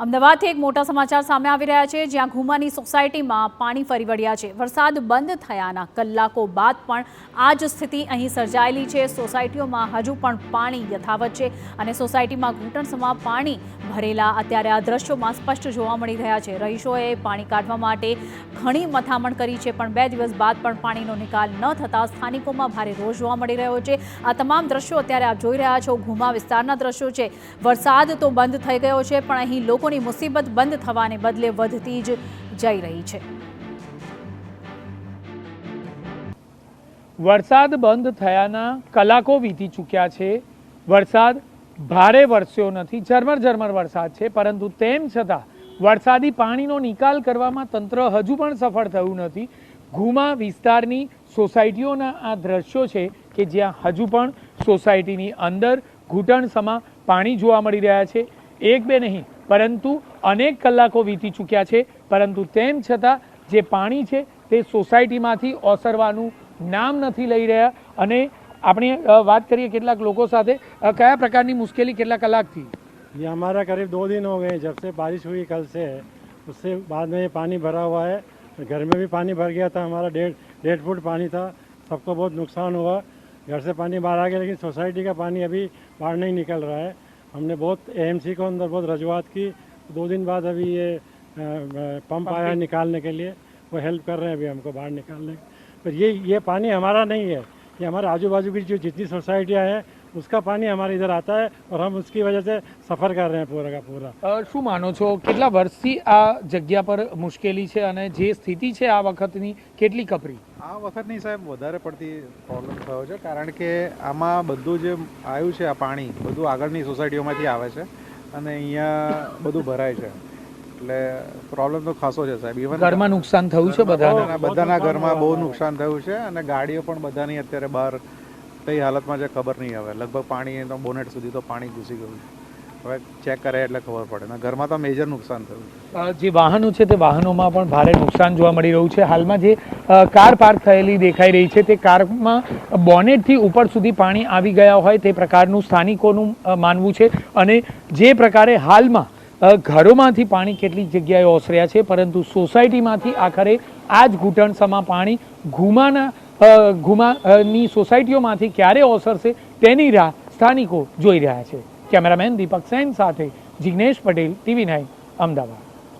અમદાવાદથી એક મોટા સમાચાર સામે આવી રહ્યા છે, જ્યાં ઘુમાની સોસાયટીમાં પાણી ફરી વળ્યા છે। વરસાદ બંધ થયાના કલાકો બાદ પણ આ જ સ્થિતિ અહીં સર્જાયેલી છે। સોસાયટીઓમાં હજુ પણ પાણી યથાવત છે અને સોસાયટીમાં ઘૂંટણસમાં પાણી ભરેલા અત્યારે આ દ્રશ્યોમાં સ્પષ્ટ જોવા મળી રહ્યા છે। રહીશોએ પાણી કાઢવા માટે ઘણી મથામણ કરી છે, પણ 2 દિવસ બાદ પણ પાણીનો નિકાલ ન થતાં સ્થાનિકોમાં ભારે રોષ જોવા મળી રહ્યો છે। આ તમામ દ્રશ્યો અત્યારે આપ જોઈ રહ્યા છો ઘુમા વિસ્તારના દ્રશ્યો છે। વરસાદ તો બંધ થઈ ગયો છે, પણ અહીં લોકોની મુસીબત બંધ થવાને બદલે વધતી જ જઈ રહી છે। વરસાદ બંધ થયાના કલાકો વીતી ચૂક્યા છે। વરસાદ ભારે વરસ્યો નથી, ઝરમર વરસાદ છે, પરંતુ તેમ છતાં વરસાદી પાણીનો નિકાલ કરવામાં તંત્ર હજુ પણ સફળ થયું નથી। ઘુમા વિસ્તારની સોસાયટીઓના આ દ્રશ્યો છે કે જ્યાં હજુ પણ સોસાયટીની અંદર ઘૂંટણસમાં પાણી જોવા મળી રહ્યા છે। એક બે નહીં પરંતુ અનેક કલાકો વીતી ચૂક્યા છે, પરંતુ તેમ છતાં જે પાણી છે તે સોસાયટીમાંથી ઓસરવાનું નામ નથી લઈ રહ્યા। અને આપણે વાત કરીએ કેટલાક લોકો સાથે, કયા પ્રકારની મુશ્કેલી કેટલા કલાકથી? ये हमारा करीब 2 दिन हो गए जब से बारिश हुई कल से, उससे बाद में ये पानी भरा हुआ है। घर में भी पानी भर गया था, हमारा 1.5 फुट पानी था, सबको बहुत नुकसान हुआ। घर से पानी बाहर आ गया, लेकिन सोसाइटी का पानी अभी बाहर नहीं निकल रहा है। हमने बहुत एएमसी को अंदर बहुत रजूआत की। 2 दिन बाद अभी ये पंप आया निकालने के लिए, वो हेल्प कर रहे हैं अभी हमको बाहर निकालने। पर ये पानी हमारा नहीं है, ये हमारे आजू बाजू की जो जितनी सोसाइटियाँ हैं उसका पानी हमारे इधर आता है और हम उसकी वजह से सफ़र कर रहे हैं पूरा का पूरा। શું માનો છો, કેટલા વર્ષથી આ જગ્યા પર મુશ્કેલી છે અને જે સ્થિતિ છે આ વખતની કેટલી કપરી? આ વખતની સાહેબ વધારે પડતી પ્રોબ્લેમ થયો છે, કારણ કે આમાં બધું જે આવ્યું છે આ પાણી બધું આગળની સોસાયટીઓમાંથી આવે છે અને અહીંયા બધું ભરાય છે, એટલે પ્રોબ્લેમ તો ખાસો છે સાહેબ। ઇવન ઘરમાં નુકસાન થયું છે બધાના ઘરમાં બહુ નુકસાન થયું છે અને ગાડીઓ પણ બધાની અત્યારે બહાર કઈ હાલતમાં છે ખબર નહીં આવે। લગભગ પાણી તો બોનેટ સુધી તો પાણી ઘૂસી ગયું છે, હવે ચેક કરે એટલે ખબર પડે ને। ઘરમાં તો મેજર નુકસાન થયું છે। જે વાહનો છે તે વાહનોમાં પણ ભારે નુકસાન જોવા મળી રહ્યું છે। હાલમાં જે કાર પાર્ક થયેલી દેખાઈ રહી છે તે કારમાં બોનેટથી ઉપર સુધી પાણી આવી ગયા હોય તે પ્રકારનું સ્થાનિકોનું માનવું છે। અને જે પ્રકારે હાલમાં ઘરોમાંથી પાણી કેટલીક જગ્યાએ ઓસર્યા છે, પરંતુ સોસાયટીમાંથી આખરે આ જ ઘૂંટણસમાં પાણી ઘુમાની સોસાયટીઓમાંથી ક્યારે ઓસરશે તેની રાહ સ્થાનિકો જોઈ રહ્યા છે। કેમેરામેન દીપક સેન સાથે જિગ્નેશ પટેલ, TV9 અમદાવાદ।